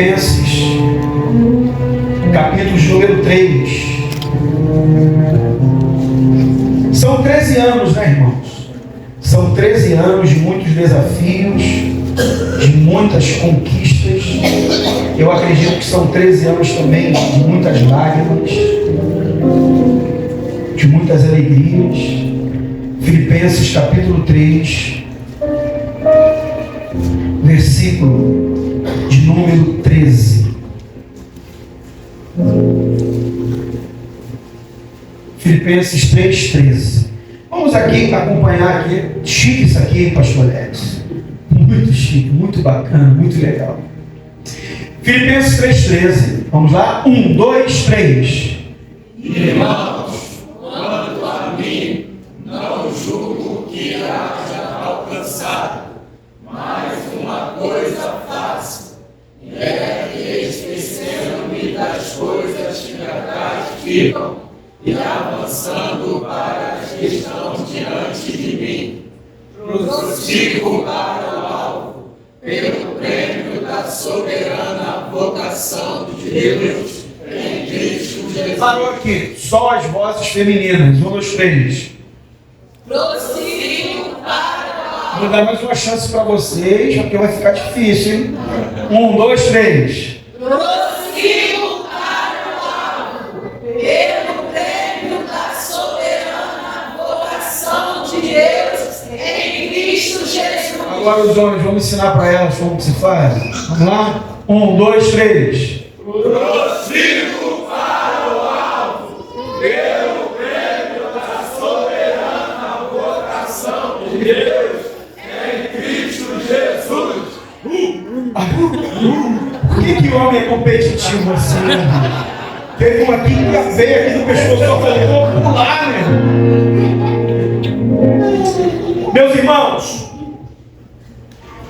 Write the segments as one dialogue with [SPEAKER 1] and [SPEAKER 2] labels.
[SPEAKER 1] Filipenses, capítulo número 3. São 13 anos, né, irmãos? São 13 anos de muitos desafios, de muitas conquistas. Eu acredito que são 13 anos também de muitas lágrimas, de muitas alegrias. Filipenses capítulo 3, versículo de número 13. Filipenses 3:13. Vamos aqui acompanhar aqui. Chique isso aqui, pastor Alex. Muito chique, muito bacana, muito legal. Filipenses 3:13. Vamos lá? 1, 2, 3.
[SPEAKER 2] Irmãos, quanto a mim, não julgo que haja alcançado, mas uma coisa faço, é que esquecendo-me das coisas que atrás ficam, e avançando para as que estão diante de mim, prossigo para o alvo, pelo prêmio da soberana vocação de Deus em Cristo Jesus.
[SPEAKER 1] Parou aqui, só as vozes femininas. 1, 2, 3.
[SPEAKER 2] Prossigo para o alvo.
[SPEAKER 1] Vou dar mais uma chance para vocês, porque vai ficar difícil, hein? 1, 2, 3.
[SPEAKER 2] Prossigo para o alvo, pelo prêmio da soberana vocação de Deus em Cristo Jesus.
[SPEAKER 1] Agora os homens, vamos ensinar para elas como que se faz. Vamos lá? 1, 2, 3.
[SPEAKER 2] Prossigo para o alvo, pelo prêmio da soberana vocação de Deus em Cristo Jesus.
[SPEAKER 1] Por que o homem é competitivo assim? Teve uma quinta veia aqui no pescoço, só falei, vou pular, né? Meus irmãos,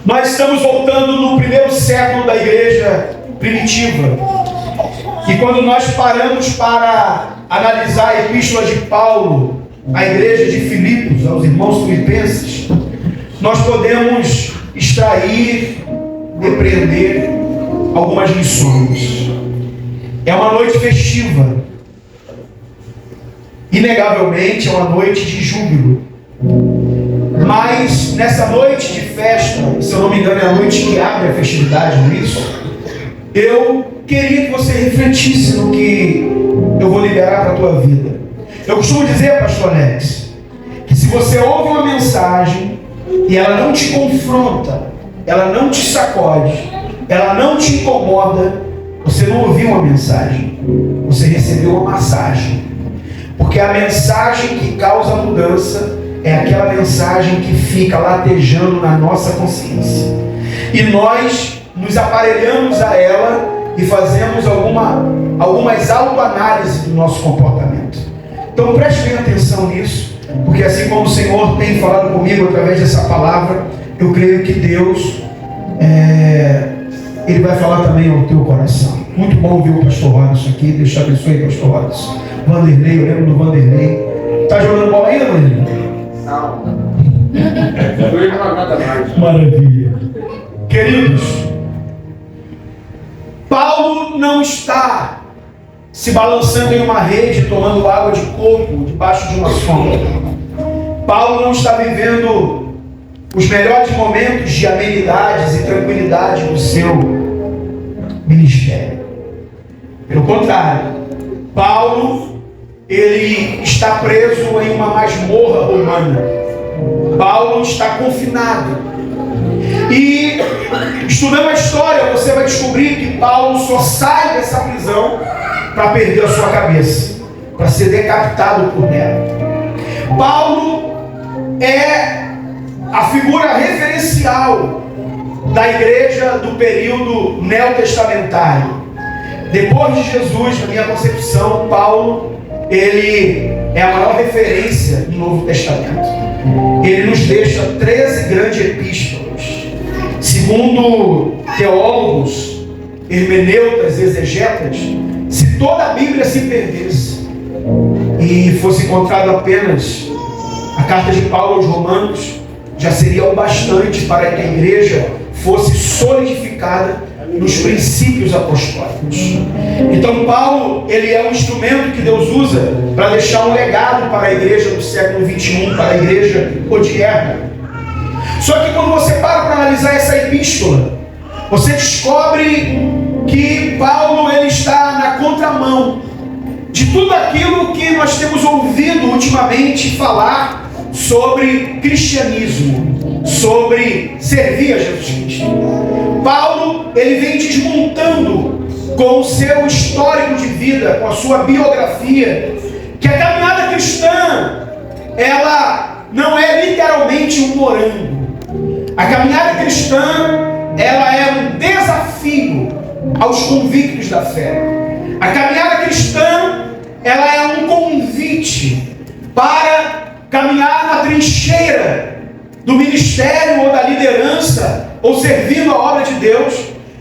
[SPEAKER 1] nós estamos voltando no primeiro século da igreja primitiva. E quando nós paramos para analisar a epístola de Paulo à igreja de Filipos, aos irmãos filipenses, nós podemos extrair, depreender algumas lições. É uma noite festiva. Inegavelmente é uma noite de júbilo. Mas nessa noite de festa, se eu não me engano é a noite que abre a festividade, não é isso? Eu queria que você refletisse no que eu vou liberar para a tua vida. Eu costumo dizer, pastor Alex, que se você ouve uma mensagem e ela não te confronta, ela não te sacode, ela não te incomoda, você não ouviu uma mensagem, você recebeu uma massagem. Porque a mensagem que causa mudança é aquela mensagem que fica latejando na nossa consciência. E nós nos aparelhamos a ela e fazemos algumas autoanálises do nosso comportamento. Então preste bem atenção nisso, porque assim como o Senhor tem falado comigo através dessa palavra, eu creio que Deus Ele vai falar também ao teu coração. Muito bom ouvir o pastor Robson aqui. Deus te abençoe, pastor Robson. Vanderlei, eu lembro do Vanderlei. Está jogando bola ainda, Vanderlei?
[SPEAKER 3] Não. Não jogar nada mais.
[SPEAKER 1] Maravilha. Queridos, Paulo não está se balançando em uma rede, tomando água de coco debaixo de uma sombra. Paulo não está vivendo os melhores momentos de amenidades e tranquilidade do seu ministério. Pelo contrário, Paulo, ele está preso em uma masmorra romana. Paulo está confinado. E estudando a história, você vai descobrir que Paulo só sai dessa prisão para perder a sua cabeça, para ser decapitado por Nero. Paulo é a figura referencial da igreja do período neotestamentário. Depois de Jesus, na minha concepção, Paulo, ele é a maior referência do Novo Testamento. Ele nos deixa 13 grandes epístolas. Segundo teólogos, hermeneutas, exegetas, se toda a Bíblia se perdesse e fosse encontrado apenas a carta de Paulo aos Romanos, já seria o bastante para que a igreja fosse solidificada nos princípios apostólicos. Então Paulo, ele é um instrumento que Deus usa para deixar um legado para a igreja do século 21, para a igreja odierna. Só que quando você para analisar essa epístola, você descobre que Paulo, ele está na contramão de tudo aquilo que nós temos ouvido ultimamente falar sobre cristianismo, sobre servir a Jesus Cristo. Paulo, ele vem desmontando com o seu histórico de vida, com a sua biografia, que a caminhada cristã, ela não é literalmente um morango. A caminhada cristã, ela é um desafio aos convictos da fé. A caminhada cristã, ela é um convite para caminhar na trincheira do ministério ou da liderança, ou servindo a obra de Deus,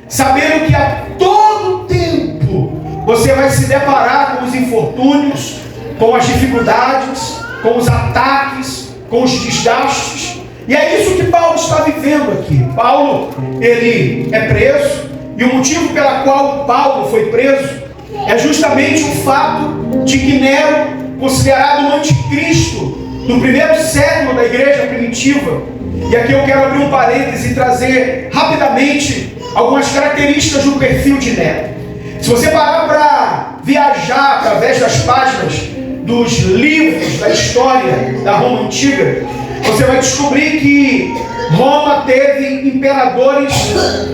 [SPEAKER 1] sabendo que a todo tempo você vai se deparar com os infortúnios, com as dificuldades, com os ataques, com os desgastes. E é isso que Paulo está vivendo aqui. Paulo, ele é preso, e o motivo pela qual Paulo foi preso é justamente o fato de que Nero, considerado o anticristo do primeiro século da igreja primitiva, e aqui eu quero abrir um parêntese e trazer rapidamente algumas características do perfil de Nero. Se você parar para viajar através das páginas dos livros da história da Roma Antiga, você vai descobrir que Roma teve imperadores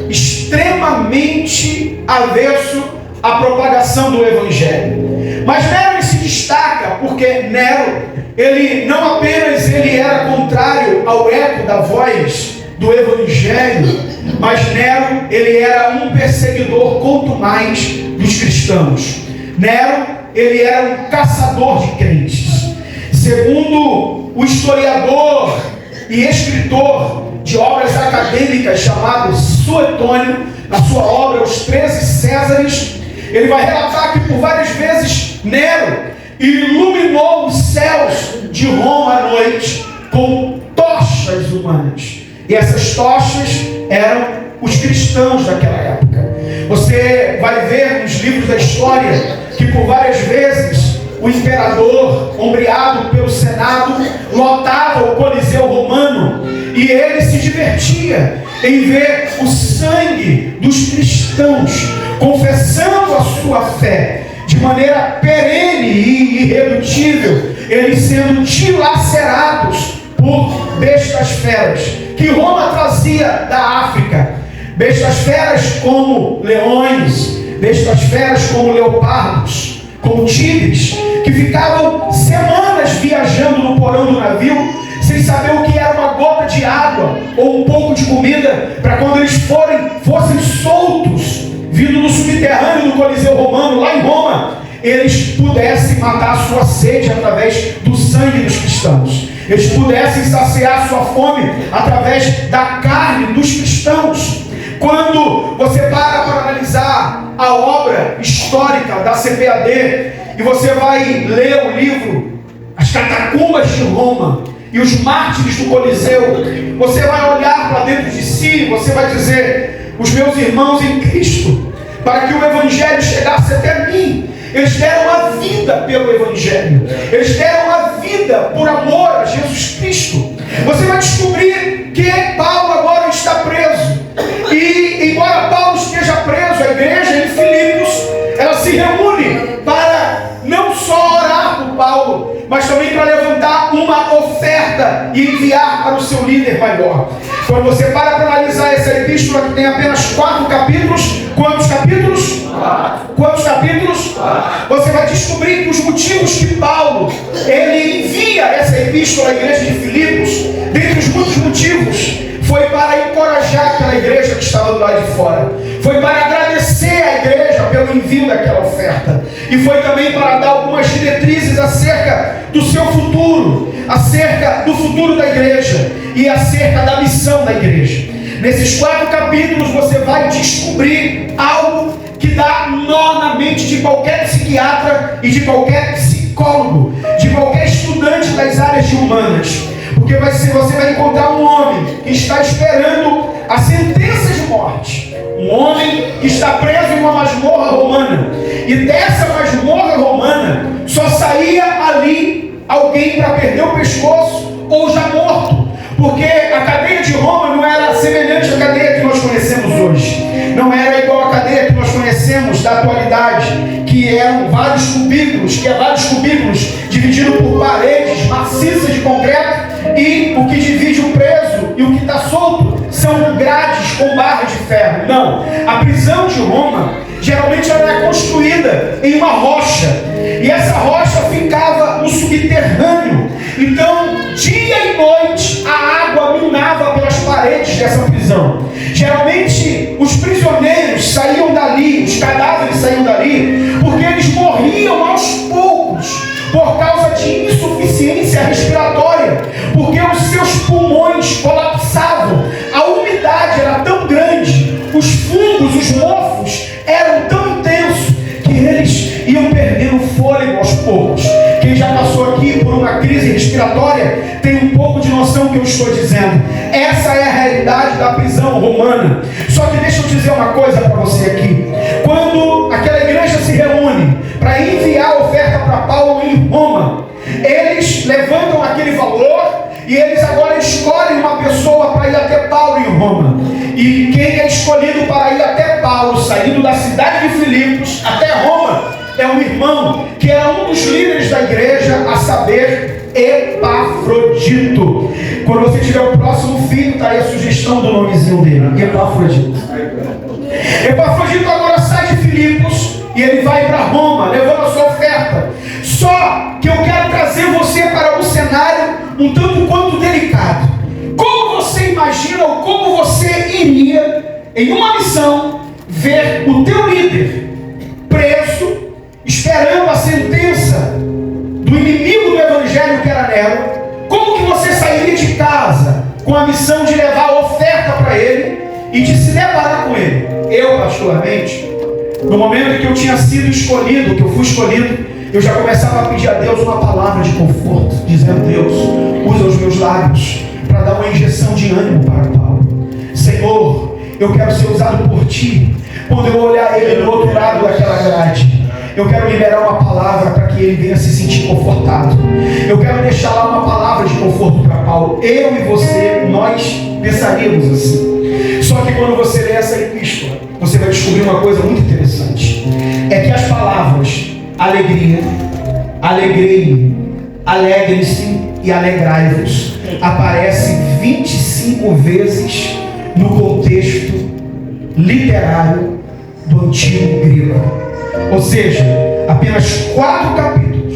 [SPEAKER 1] extremamente avessos à propagação do Evangelho. Mas Nero se destaca porque Nero, ele não apenas ele era contrário ao eco da voz do Evangelho, mas Nero, ele era um perseguidor contumaz dos cristãos. Nero, ele era um caçador de crentes. Segundo o historiador e escritor de obras acadêmicas chamado Suetônio, na sua obra Os 13 Césares, ele vai relatar que por várias vezes Nero iluminou os céus de Roma à noite com tochas humanas. E essas tochas eram os cristãos daquela época. Você vai ver nos livros da história que por várias vezes o imperador, ombreado pelo Senado, lotava o Coliseu Romano e ele se divertia em ver o sangue dos cristãos confessando a sua fé de maneira perene e irredutível, eles sendo dilacerados por bestas feras que Roma trazia da África. Bestas feras como leões, bestas feras como leopardos, como tigres, que ficavam semanas viajando no porão do navio, sem saber o que era uma gota de água ou um pouco de comida, para quando eles fossem soltos, vindo do subterrâneo do Coliseu Romano, lá em Roma, eles pudessem matar a sua sede através do sangue dos cristãos. Eles pudessem saciar a sua fome através da carne dos cristãos. Quando você para analisar a obra histórica da CPAD e você vai ler o livro As Catacumbas de Roma e os Mártires do Coliseu, você vai olhar para dentro de si, você vai dizer: os meus irmãos em Cristo, para que o Evangelho chegasse até mim, eles deram a vida pelo Evangelho, eles deram a vida por amor a Jesus Cristo. Você vai descobrir que Paulo agora está preso, e embora Paulo esteja preso, a igreja em Filipos, ela se reúne para não só orar por Paulo, mas também para levantar uma oferta e enviar para o seu líder maior. Quando você para analisar essa epístola, que tem apenas 4 capítulos, quantos capítulos? 4. Quantos capítulos? 4. Você vai descobrir que os motivos que Paulo ele envia essa epístola à igreja de Filipos, dentre os muitos motivos, foi para encorajar aquela igreja que estava do lado de fora, foi para agradecer à igreja pelo envio daquela oferta, e foi também para dar algumas diretrizes acerca do seu futuro, acerca do futuro da igreja e acerca da missão da igreja. Nesses 4 capítulos você vai descobrir algo que dá nó na mente de qualquer psiquiatra e de qualquer psicólogo, de qualquer estudante das áreas de humanas. Porque você vai encontrar um homem que está esperando a sentença de morte. Um um homem que está preso em uma masmorra romana. E dessa masmorra romana só saía ali alguém para perder o pescoço ou já morto. Porque a cadeia de Roma não era semelhante à cadeia que nós conhecemos hoje. Não era igual à cadeia que nós conhecemos da atualidade, que eram vários cubículos, divididos por paredes maciças de concreto, e o que divide o preso e o que está solto são grades com barras de ferro. Não, a prisão de Roma geralmente ela era construída em uma rocha, e essa rocha ficava no subterrâneo. Então, dia e noite, a água minava pelas paredes dessa prisão. Geralmente, os prisioneiros saíam dali, os cadáveres saíam dali, porque eles morriam aos poucos, por causa de insuficiência respiratória, porque os seus pulmões colapsavam, a umidade era tão grande, os fungos, os mofos eram tão intensos, que eles iam perdendo fôlego aos poucos. Quem já passou aqui por uma crise respiratória tem um pouco de noção do que eu estou dizendo. Essa é a realidade da prisão romana. Só que deixa eu dizer uma coisa para você aqui. Quando aquela igreja se reúne para enviar a oferta para Paulo em Roma, eles levantam aquele valor e eles agora escolhem uma pessoa para ir até Paulo em Roma. E quem é escolhido para ir até Paulo, saindo da cidade de Filipos até Roma, é um irmão que era um dos líderes da igreja, a saber, Epafrodito. Quando você tiver o próximo filho, está aí a sugestão do nomezinho dele, Epafrodito. Epafrodito agora sai de Filipos e ele vai para Roma, levando a sua oferta. Só que eu quero trazer você para um cenário um tanto quanto delicado. Como você imagina ou como você iria, em uma missão, ver o teu líder preso, esperando a sentença do inimigo do evangelho que era Nero? Como que você sairia de casa com a missão de levar a oferta para ele e de se deparar com ele? Eu, particularmente, no momento em que eu tinha sido escolhido, que eu fui escolhido, eu já começava a pedir a Deus uma palavra de conforto, dizendo: Deus, usa os meus lábios para dar uma injeção de ânimo para Paulo. Senhor, eu quero ser usado por Ti. Quando eu olhar ele do outro lado daquela grade, eu quero liberar uma palavra para que ele venha se sentir confortado. Eu quero deixar lá uma palavra de conforto para Paulo. Eu e você, nós pensaríamos assim. Só que quando você lê essa epístola, você vai descobrir uma coisa muito interessante. É que as palavras alegria, alegrei-me, alegre-se e alegrai-vos aparecem 25 vezes no contexto literário do antigo grego. Ou seja, apenas 4 capítulos.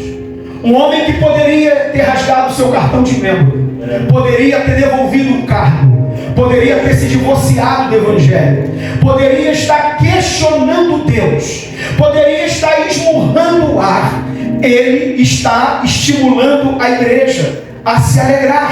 [SPEAKER 1] Um homem que poderia ter rasgado seu cartão de membro, poderia ter devolvido o cargo, poderia ter se divorciado do evangelho, poderia estar questionando Deus, poderia estar esmurrando o ar. Ele está estimulando a igreja a se alegrar.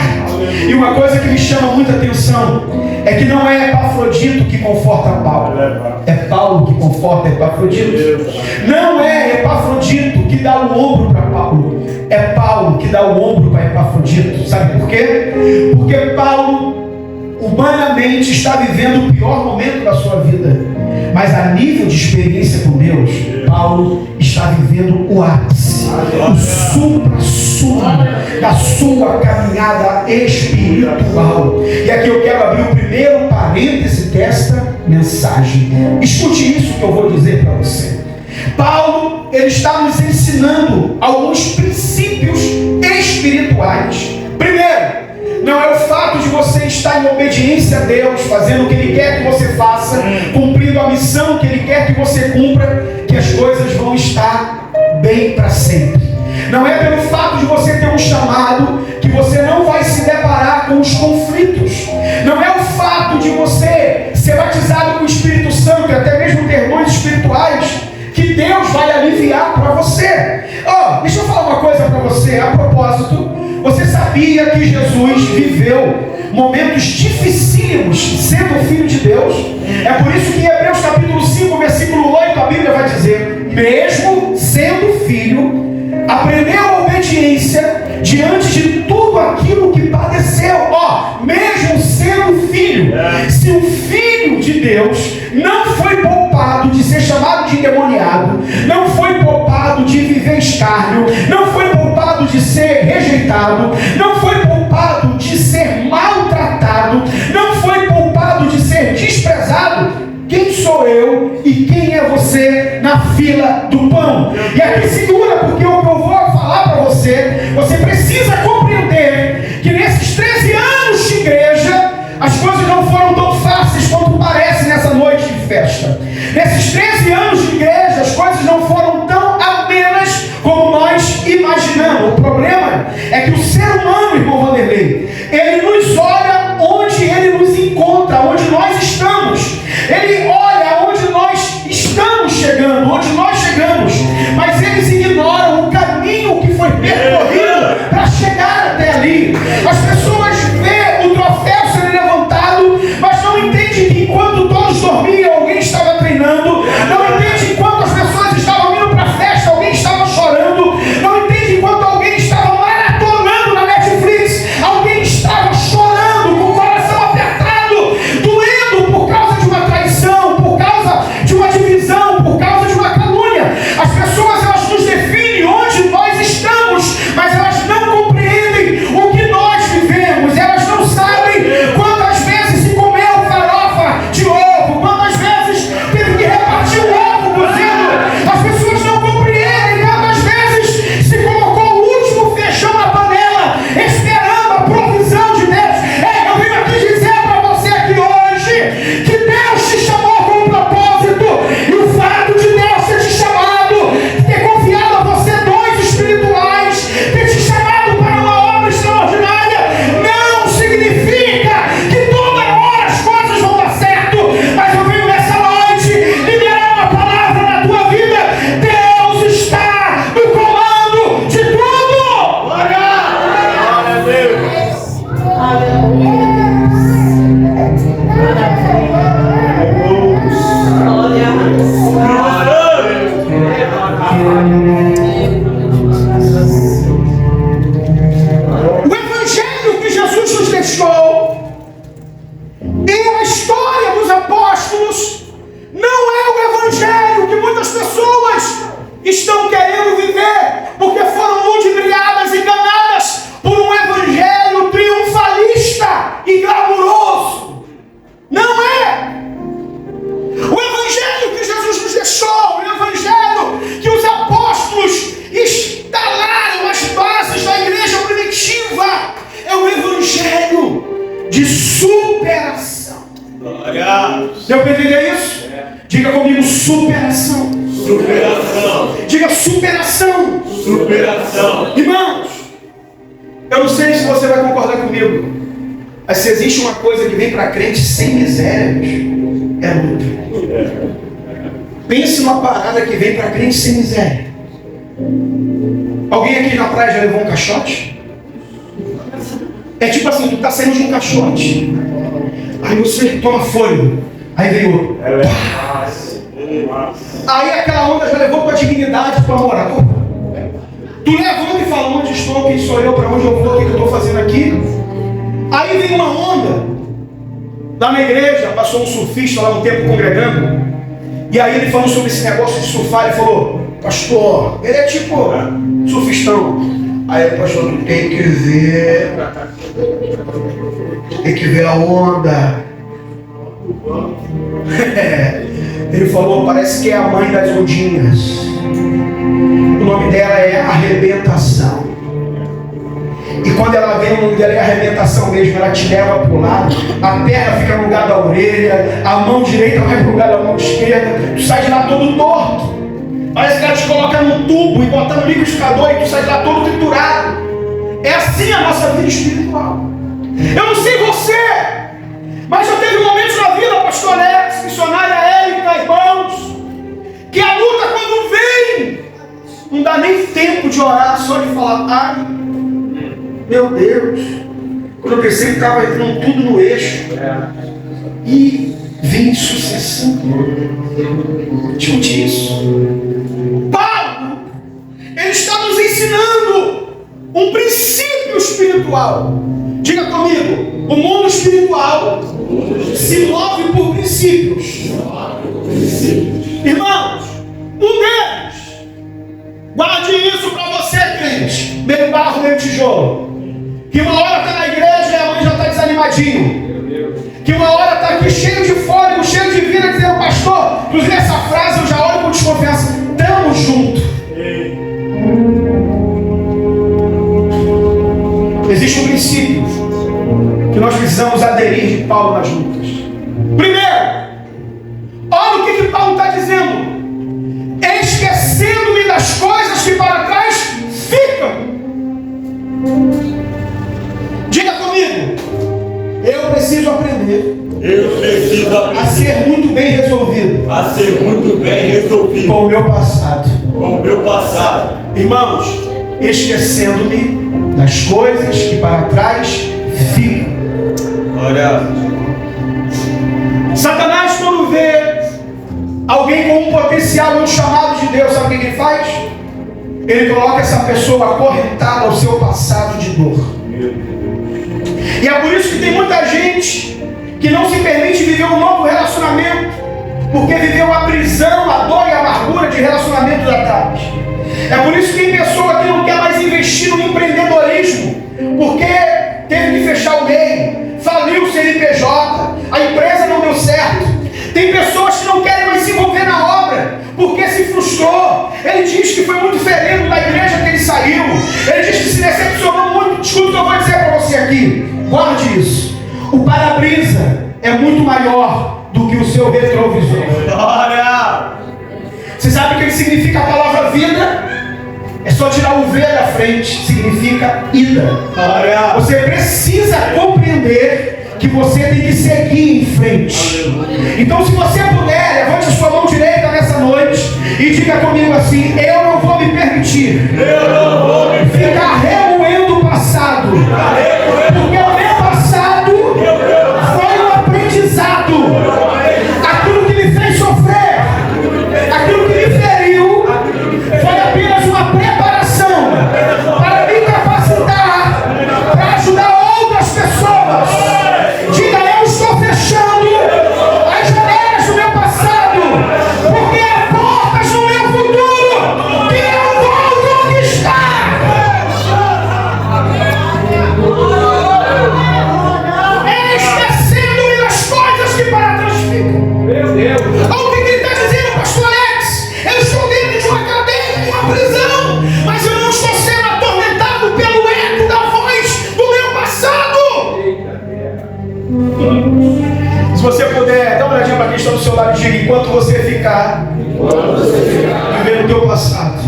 [SPEAKER 1] E uma coisa que me chama muita atenção é que não é Epafrodito que conforta Paulo, é Paulo que conforta Epafrodito. Não é Epafrodito que dá o ombro para Paulo, é Paulo que dá o ombro para Epafrodito. Sabe por quê? Porque Paulo humanamente está vivendo o pior momento da sua vida, mas a nível de experiência com Deus, Paulo está vivendo o ápice, o supra-sumo da sua caminhada espiritual. E aqui eu quero abrir o primeiro parêntese desta mensagem. Escute isso que eu vou dizer para você. Paulo, ele está nos ensinando alguns princípios espirituais. Primeiro, não é o fato de você estar em obediência a Deus, fazendo o que Ele quer que você faça, cumprindo a missão que Ele quer que você cumpra, que as coisas vão estar bem para sempre. Não é pelo fato de você ter um chamado que você não vai se deparar com os conflitos. Não é o fato de você ser batizado com o Espírito Santo e até mesmo ter dons espirituais que Deus vai aliviar para você. Deixa eu falar uma coisa para você a propósito. Você sabia que Jesus viveu momentos dificílimos sendo filho de Deus? É por isso que em Hebreus capítulo 5, versículo 8, a Bíblia vai dizer: mesmo sendo filho, aprendeu a obediência diante de tudo aquilo que padeceu. Mesmo sendo filho, se o Filho de Deus não foi poupado de ser chamado de endemoniado, não foi poupado de viver escárnio, não foi poupado de ser rejeitado, não foi poupado de ser maltratado, não foi poupado de ser desprezado. Quem sou eu e quem é você na fila do pão? E aqui segura, porque o que eu vou falar para você, você precisa compreender que nesses 13 anos de igreja, as coisas não foram tão fáceis quanto parece nessa noite de festa. Nesses 13 anos de igreja, as coisas não foram tão amenas como nós imaginamos. O problema é que o ser humano, irmão Vanderlei, ele nos olha onde ele nos encontra, onde nós estamos. Ele olha onde nós estamos chegando, onde nós chegamos, mas eles ignoram o caminho que foi percorrido para chegar até ali. As pessoas veem o troféu sendo levantado, mas não entendem que enquanto todos dormiam, alguém estava treinando. Não entendem que enquanto as pessoas estavam indo para a festa, alguém estava chorando. Não entendem que enquanto alguém estava maratonando na Netflix, alguém estava chorando, com o coração apertado, doendo por causa de uma traição, por causa de uma divisão, por causa de uma calúnia. As pessoas, elas nos definem onde nós estamos, mas elas não compreendem o que nós vivemos. Elas não sabem quantas vezes se comeu farofa de ovo, quantas vezes teve que repartir o ovo cozido. As pessoas não compreendem quantas vezes se colocou o último feijão na panela, esperando a provisão de Deus. Eu venho aqui dizer para você aqui hoje que Deus te chamou com um propósito, e o fato de Deus ter te chamado, ter confiado a você dons espirituais, ter te chamado para uma obra extraordinária, não significa que toda hora as coisas vão dar certo. Mas eu venho nessa noite liberar uma palavra na tua vida. Deus está no comando de tudo.
[SPEAKER 2] Glória a Deus.
[SPEAKER 1] O evangelho que Jesus nos deixou e a história dos apóstolos não é o evangelho que muitas pessoas estão querendo viver, porque foram ludibriadas, enganadas por um evangelho triunfalista e glamuroso. Não é o evangelho que Jesus nos deixou, o evangelho que os apóstolos instalaram as bases da igreja primitiva. É o evangelho de superação.
[SPEAKER 2] Glória.
[SPEAKER 1] Deu para entender isso? Diga comigo: superação.
[SPEAKER 2] Superação.
[SPEAKER 1] Diga superação.
[SPEAKER 2] Superação.
[SPEAKER 1] Irmãos, eu não sei se você vai concordar comigo, mas se existe uma coisa que vem para crente sem miséria, bicho, é luta. Pense numa parada que vem para crente sem miséria. Alguém aqui na praia já levou um caixote? É tipo assim, tu tá saindo de um caixote, aí você toma fôlego, aí vem outro. Aí aquela onda já levou tua dignidade, tua moral. Tu levanta e fala: onde estou, quem sou eu, para onde eu vou, o que eu estou fazendo aqui? Aí vem uma onda. Lá na igreja, passou um surfista lá um tempo congregando, e aí ele falou sobre esse negócio de surfar. Ele falou: pastor, ele é tipo surfistão. Aí o pastor: tem que ver a onda. Ele falou: parece que é a mãe das ondinhas. O nome dela é arrebentação. E quando ela vem, o nome dela é arrebentação mesmo. Ela te leva para o lado, a perna fica no lugar da orelha, a mão direita vai para o lugar da mão esquerda, tu sai de lá todo torto. Parece que ela te coloca num tubo e bota no liquidificador e tu sai de lá todo triturado. É assim a nossa vida espiritual. Eu não sei você, mas já teve momentos na vida, pastor Alex, missionária Érica, irmãos, que a luta quando vem, não dá nem tempo de orar, só de falar: ai, meu Deus. Quando eu pensei que estava entrando tudo no eixo, e vem sucessão. Escute isso. Paulo, ele está nos ensinando um princípio espiritual. Diga comigo: o mundo espiritual se move por princípios. Irmãos, um deles, guarde isso para você, crente, meio barro, meio tijolo, que uma hora está na igreja e a mãe já está desanimadinho, que uma hora está aqui cheio de fôlego, cheio de vida, dizendo: pastor, inclusive essa frase eu já olho com desconfiança, tamo junto. Existe um princípio que nós precisamos aderir de Paulo nas lutas. Primeiro, olha o que Paulo está dizendo: esquecendo-me das coisas que para trás ficam. Diga comigo, eu preciso aprender a ser muito bem resolvido com o meu passado. Irmãos, esquecendo-me das coisas que para trás ficam. Satanás, quando vê alguém com um potencial, um chamado de Deus, sabe o que ele faz? Ele coloca essa pessoa acorrentada ao seu passado de dor. E é por isso que tem muita gente que não se permite viver um novo relacionamento, porque viveu a prisão, a dor e a amargura de relacionamentos atrás. É por isso que tem pessoa que não quer mais investir no empreendedorismo, porque teve que fechar o MEI, faliu o CNPJ, a empresa não deu certo. Tem pessoas que não querem mais se envolver na obra, porque se frustrou. Ele diz que foi muito ferido da igreja que ele saiu. Ele diz que se decepcionou muito. Escuta o que eu vou dizer para você aqui. Guarde isso. O para-brisa é muito maior do que o seu retrovisor. Você sabe o que significa a palavra vida? É só tirar o V da frente. Significa ida. Você precisa compreender que você tem que seguir em frente. Então, se você puder, levante a sua mão direita nessa noite e diga comigo assim: eu não vou me permitir ficar remoendo o passado, porque o meu passado foi um aprendizado. Aquilo que me fez sofrer, aquilo que me feriu, foi apenas uma preparação para me capacitar, para ajudar outras pessoas. Diga: eu estou fechando as janelas do meu passado, porque há portas no meu futuro que eu vou conquistar. Esquecendo-me das coisas que para trás ficam. Meu Deus! Olha o que ele está dizendo, pastor Alex: eu estou dentro de uma cadeia, de uma prisão, mas eu não estou sendo atormentado pelo eco da voz do meu passado. Se você puder, dá uma olhadinha para quem está do seu lado e diga: enquanto você ficar vivendo o teu passado,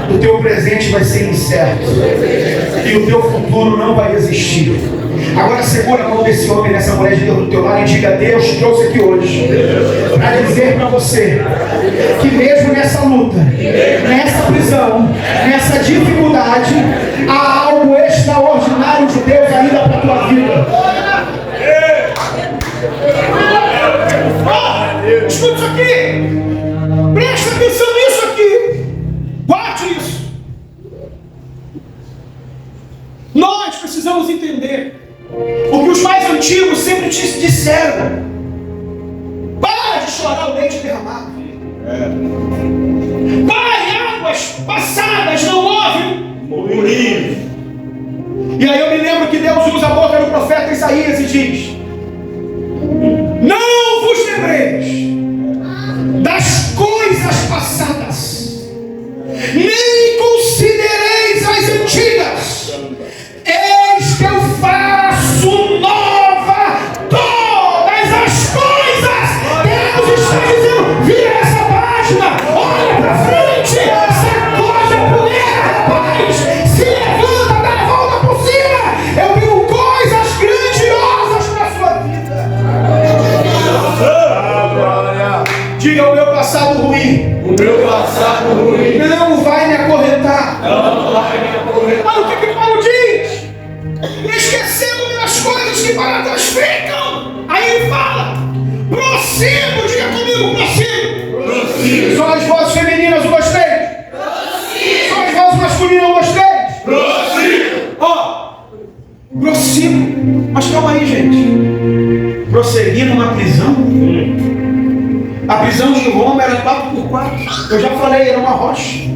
[SPEAKER 1] o teu presente vai ser incerto e o teu futuro não vai existir. Agora segura a mão desse homem, dessa mulher de Deus do teu lado e diga: Deus trouxe aqui hoje para dizer para você que mesmo nessa luta, nessa prisão, nessa dificuldade, há algo extraordinário de Deus ainda para a tua vida. Escuta isso aqui, presta atenção nisso aqui, guarde isso. Nós precisamos entender o que os mais antigos sempre te disseram: para de chorar o leite derramado. Pai, águas passadas não houve murmúrio. E aí eu me lembro que Deus usa a boca do profeta Isaías e diz: não vos lembreis das coisas passadas, nem considereis as antigas. Eis que eu faço nova todas as coisas. Deus está dizendo: vira essa página, olha para frente, sacode a poeira, rapaz, se levanta, dá a volta por cima. Eu digo coisas grandiosas para a sua vida. Diga: o meu passado ruim não vai me acorrentar. Olha o que Paulo diz: esquecendo-me das coisas que para trás ficam. Aí ele fala: prossigo. Diga comigo: prossigo. Só as vozes femininas, 1, 2, 3. Só as vozes masculinas, 1, 2, 3. Prossigo. Prossigo. Mas calma aí, gente. prosseguir numa prisão. A prisão de Roma era 4x4. Eu já falei, era uma rocha,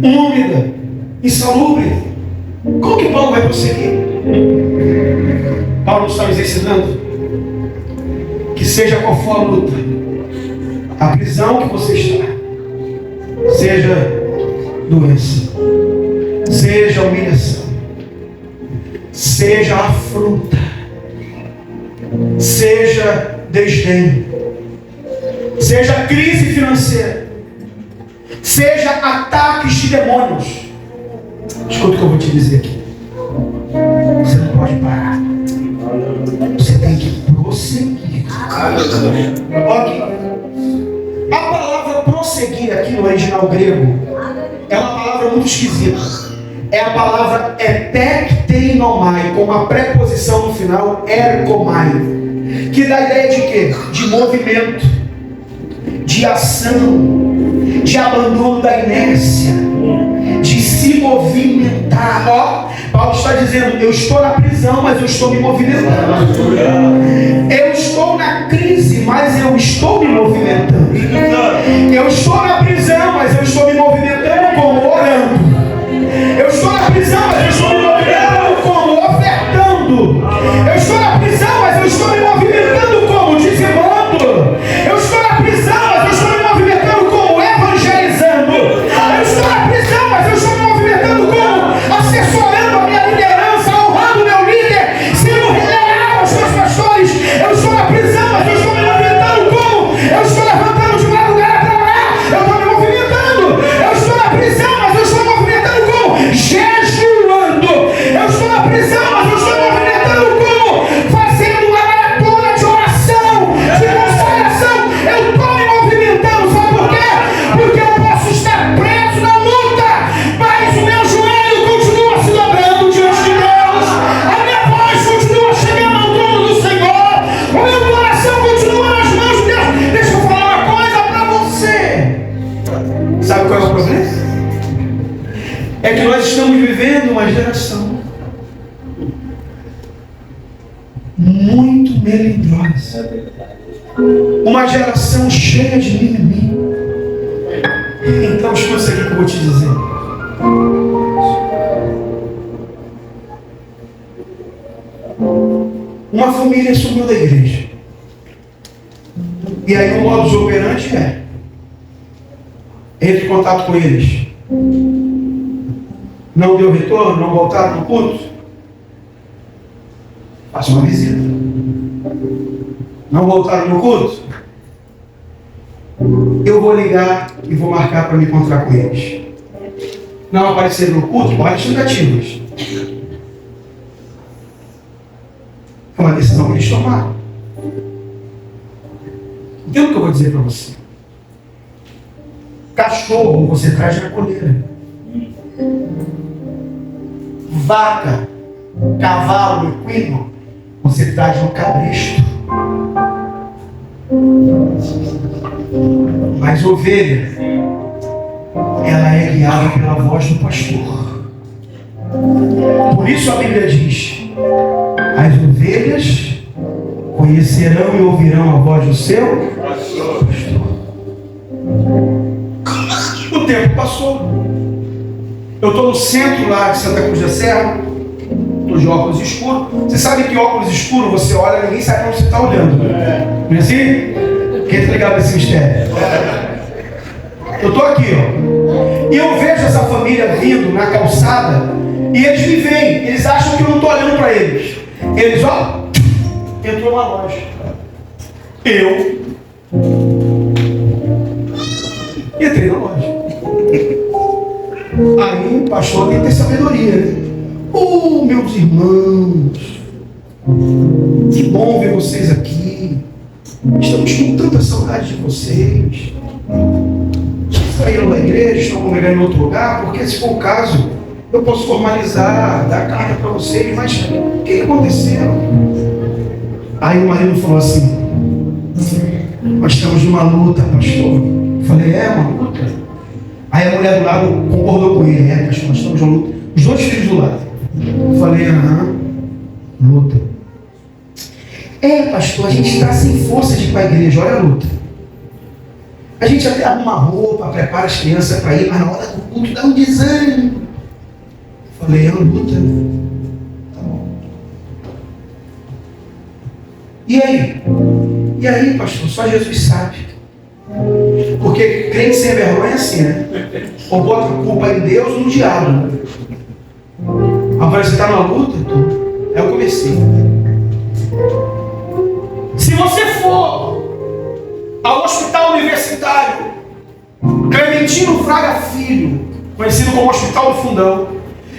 [SPEAKER 1] úmida, insalubre. Como que Paulo vai prosseguir? Paulo está nos ensinando que seja qual for a luta, a prisão que você está, seja doença, seja humilhação, seja afronta, seja desdém, seja crise financeira, seja ataques de demônios. Escuta o que eu vou te dizer aqui. Você não pode parar. Você tem que prosseguir. Ok. A palavra prosseguir aqui no original grego é uma palavra muito esquisita. É a palavra epekteinomai, com uma preposição no final, erkomai, que dá a ideia de quê? De movimento, de ação, de abandono da inércia, de se movimentar. Ó, Paulo está dizendo, eu estou na prisão, mas eu estou me movimentando. Eu estou na crise, mas eu estou me movimentando. Eu estou na prisão, mas eu estou me movimentando como orando. Eu estou na prisão, mas eu estou me movimentando como ofertando. Eu estou na prisão, mas eu estou me movimentando como dizimando. Eu estou na prisão, mas eu estou me movimentando como evangelizando. Eu estou na prisão, mas eu estou me movimentando como assessorando a minha liderança, honrando o meu líder, sendo leal aos meus pastores. Eu estou na prisão, mas eu estou me movimentando como eu estou levantando de um lugar para lá. Eu estou me movimentando. Eu estou na prisão, mas eu estou me movimentando como jejuando. Eu estou na prisão, mas eu estou me movimentando como fazendo uma maratona de oração, de consagração. Eu estou me movimentando, sabe por quê? Porque eu posso estar preso na luta, mas o meu joelho continua se dobrando diante de Deus. A minha voz continua chegando ao trono do Senhor. O meu coração continua nas mãos de Deus. Deixa eu falar uma coisa para você. Sabe qual é o problema? É que nós estamos vivendo uma geração muito melindrosa, uma geração cheia de mimimi. Então escuta isso aqui que eu vou te dizer. Uma família subiu da igreja, e aí o modus operandi entre em contato com eles. Não deu retorno, não voltaram no culto, faça uma visita. Não voltaram no culto, eu vou ligar e vou marcar para me encontrar com eles. Não apareceram no culto, várias tentativas. É uma decisão que eles tomaram. Entenda o que eu vou dizer para você. Cachorro você traz na coleira. Vaca, cavalo, equino, você traz no cabresto. Mas ovelha, ela é guiada pela voz do pastor. Por isso a Bíblia diz: as ovelhas conhecerão e ouvirão a voz do seu pastor. O tempo passou. Eu estou no centro lá de Santa Cruz da Serra, estou de óculos escuros. Você sabe que óculos escuros você olha, ninguém sabe para onde você está olhando. Não é assim? Quem está ligado nesse mistério? Eu estou aqui, ó, e eu vejo essa família vindo na calçada, e eles me veem, eles acham que eu não estou olhando para eles. Eles, ó, entrou na loja. Eu entrei na loja. Aí o pastor tem que ter sabedoria, né? Oh, meus irmãos, que bom ver vocês aqui. Estamos com tanta saudade de vocês. Vocês saíram da igreja, estão congregando em outro lugar, porque se for o caso, eu posso formalizar, dar carta para vocês, mas o que aconteceu? Aí o marido falou assim: nós estamos numa luta, pastor. Eu falei: é uma luta? Aí a mulher do lado concordou com ele: é, pastor, nós estamos numa luta. Os dois filhos do lado. Eu falei: aham, luta. Pastor, a gente está sem força de ir para a igreja, olha a luta. A gente até arruma roupa, prepara as crianças para ir, mas na hora do culto dá um desânimo. Falei, é uma luta. Tá bom. E aí? E aí, pastor? Só Jesus sabe. Porque crente sem vergonha é assim, né? Ou bota a culpa em Deus ou no diabo. Agora você está numa luta? É o comecinho. Se você for ao hospital universitário Clementino Fraga Filho, conhecido como Hospital do Fundão,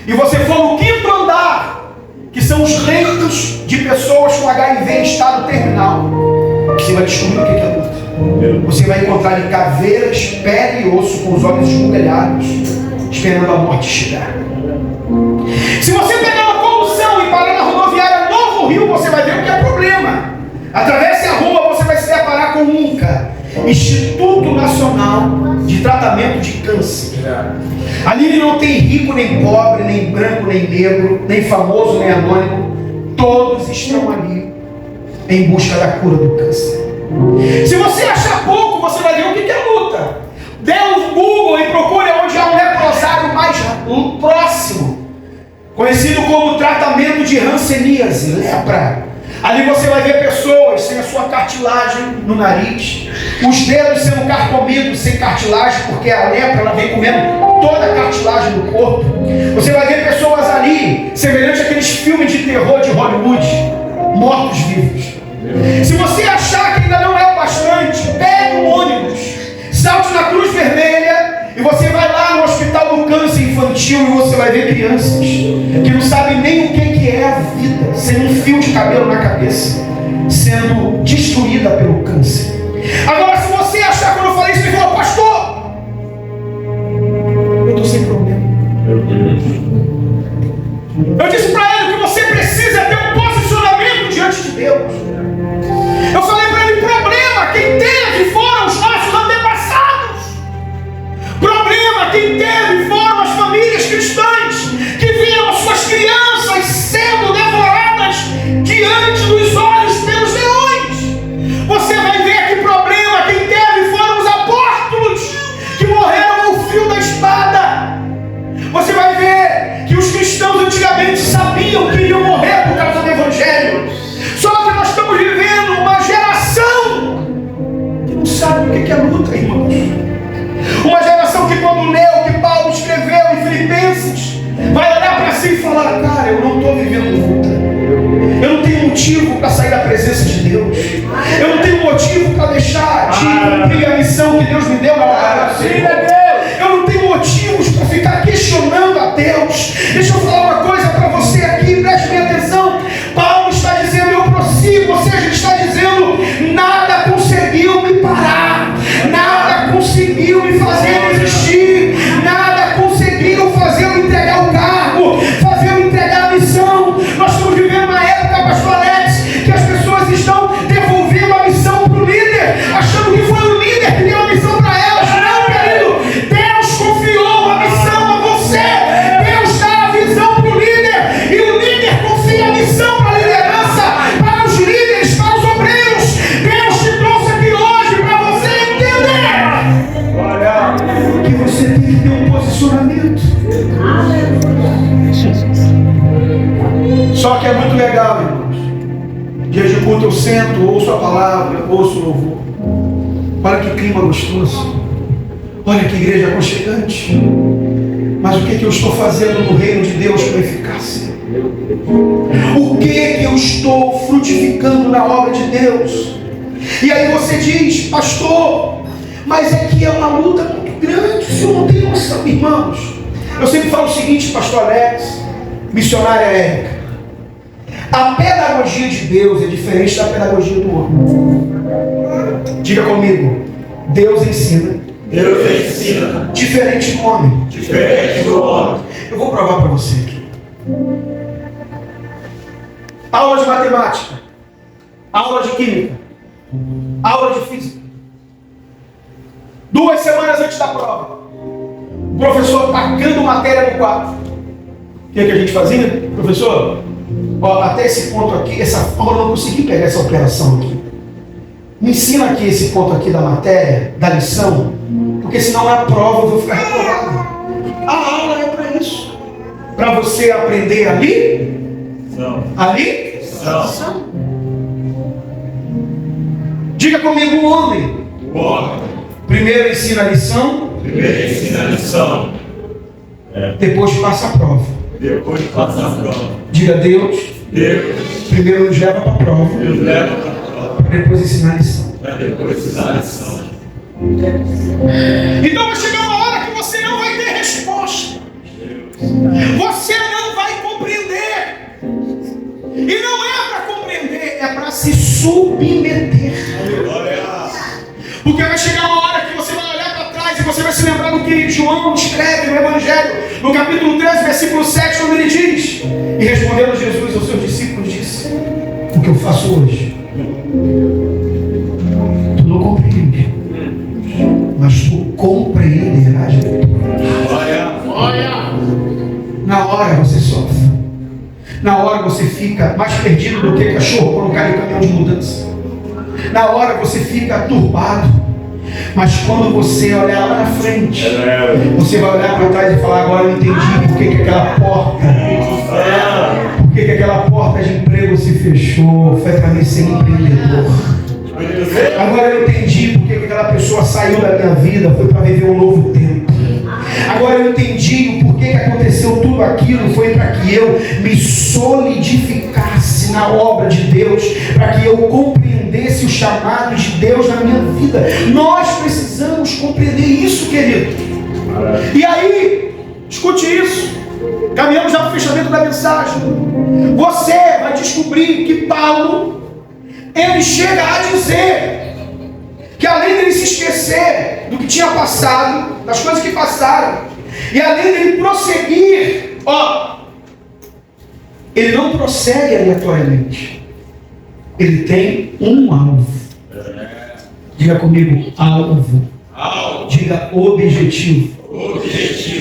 [SPEAKER 1] e você for no 5º andar, que são os leitos de pessoas com HIV em estado terminal, você vai descobrir o que é luta. Você vai encontrar ali caveiras, pele e osso, com os olhos esbugalhados, esperando a morte chegar. Se você pegar uma condução e parar na rodoviária Novo Rio, você vai ver o que é problema. Atravesse a rua, você vai se deparar com o INCA, Instituto Nacional de Tratamento de Câncer. Ali não tem rico, nem pobre, nem branco, nem negro, nem famoso, nem anônimo. Todos estão ali em busca da cura do câncer. Se você achar pouco, você vai ver o que é luta. Dê um Google e procure onde há um leprosário mais próximo, conhecido como tratamento de hanseníase, lepra. Ali você vai ver pessoas sem a sua cartilagem no nariz, os dedos sendo carcomidos sem cartilagem, porque a lepra ela vem comendo toda a cartilagem do corpo. Você vai ver pessoas ali, semelhante àqueles filmes de terror de Hollywood, mortos-vivos. Se você achar que ainda não é o bastante, pegue um ônibus, salte na Cruz Vermelha e você vai lá no Hospital do Câncer Infantil e você vai ver crianças que não sabem nem o que é a vida, sem um fio de cabelo na cabeça, sendo destruída pelo câncer. Agora, se você achar, quando eu falei isso, ele falou, pastor, eu estou sem problema. Eu disse para ele que você precisa ter um posicionamento diante de Deus. Eu falei para ele, problema quem teve foram os nossos antepassados. Problema quem teve foram as famílias cristãs que viram as suas crianças sendo devoradas diante dos olhos pelos leões. Você vai ver que problema quem teve foram os apóstolos que morreram no fio da espada. Você vai ver que os cristãos antigamente sabiam que iriam morrer por causa do evangelho. Só que nós estamos vivendo uma geração que não sabe o que é luta, irmãos. Uma geração que quando lê o que Paulo escreveu em Filipenses, vai olhar para si e falar, cara, eu não estou vivendo luta. Eu não tenho motivo para sair da presença de Deus. Eu não tenho motivo para deixar de cumprir a missão que Deus me deu na palavra. Eu não tenho motivos para ficar questionando a Deus. Deixa eu falar uma coisa para você aqui, preste bem atenção. Paulo está dizendo, eu prossigo, ou seja, ele está dizendo, nada conseguiu me parar, nada conseguiu me fazer desistir, nada conseguiu fazer eu entregar o cargo, fazer eu entregar a missão. Nós estamos vivendo uma época, pastor Alex, que as pessoas estão devolvendo a missão para o líder, achando que foi o líder que deu a missão para elas. Não, querido, Deus confiou a missão a você. Deus dá a visão para o líder e o líder confia a missão para a liderança, para os líderes, para os obreiros. Deus te trouxe aqui hoje para você entender que você tem que ter um posicionamento. Só que é muito legal, irmãos. Dia de culto eu sento, ouço a palavra, ouço o louvor. Olha que clima gostoso. Olha que igreja aconchegante. Mas o que eu estou fazendo no reino de Deus com eficácia? O que eu estou frutificando na obra de Deus? E aí você diz, pastor, mas é que é uma luta muito grande, o senhor não tem noção, irmãos. Eu sempre falo o seguinte, pastor Alex, missionária Érica, a pedagogia de Deus é diferente da pedagogia do homem. Diga comigo, Deus ensina.
[SPEAKER 2] Deus ensina.
[SPEAKER 1] Diferente do homem.
[SPEAKER 2] Diferente do homem.
[SPEAKER 1] Eu vou provar para você aqui. Aula de matemática, aula de química, aula de física. 2 semanas antes da prova, o professor tacando matéria no quadro. O que a gente fazia? Professor, Ó, até esse ponto aqui, essa forma eu não consegui pegar essa operação aqui. Me ensina aqui esse ponto aqui da matéria, da lição, porque senão na prova eu vou ficar reprovado. A aula é para isso. Para você aprender ali, ali, diga comigo o homem. Primeiro ensina a lição, depois passa a prova. Diga Deus, primeiro nos leva para a prova, depois ensinar a lição. Então vai chegar uma hora que você não vai ter resposta. Você não vai compreender. E não é para compreender, é para se submeter. Porque vai chegar uma hora que você vai olhar para trás e você vai se lembrar do que João escreve no Evangelho, no capítulo 13, versículo 7, quando ele diz: e respondendo Jesus aos seus discípulos, disse: o que eu faço hoje, tu não compreende, mas tu compreenderás depois. Na hora você sofre. Na hora você fica mais perdido do que cachorro quando cai no caminhão de mudança. Na hora você fica turbado. Mas quando você olhar lá na frente, você vai olhar para trás e falar: agora eu entendi por que aquela porta de emprego se fechou. Foi para mim ser empreendedor. Agora eu entendi por que aquela pessoa saiu da minha vida. Foi para viver um novo tempo. Agora eu entendi o porquê que aconteceu tudo aquilo. Foi para que eu me solidificasse na obra de Deus, para que eu compreendesse o chamado de Deus na minha vida. Nós precisamos compreender isso, querido. E aí, escute isso. Caminhamos já para o fechamento da mensagem. Você vai descobrir que Paulo, ele chega a dizer que além dele se esquecer do que tinha passado, das coisas que passaram, e além dele prosseguir, ele não prossegue aleatoriamente. Ele tem um alvo. Diga comigo, alvo. Diga objetivo.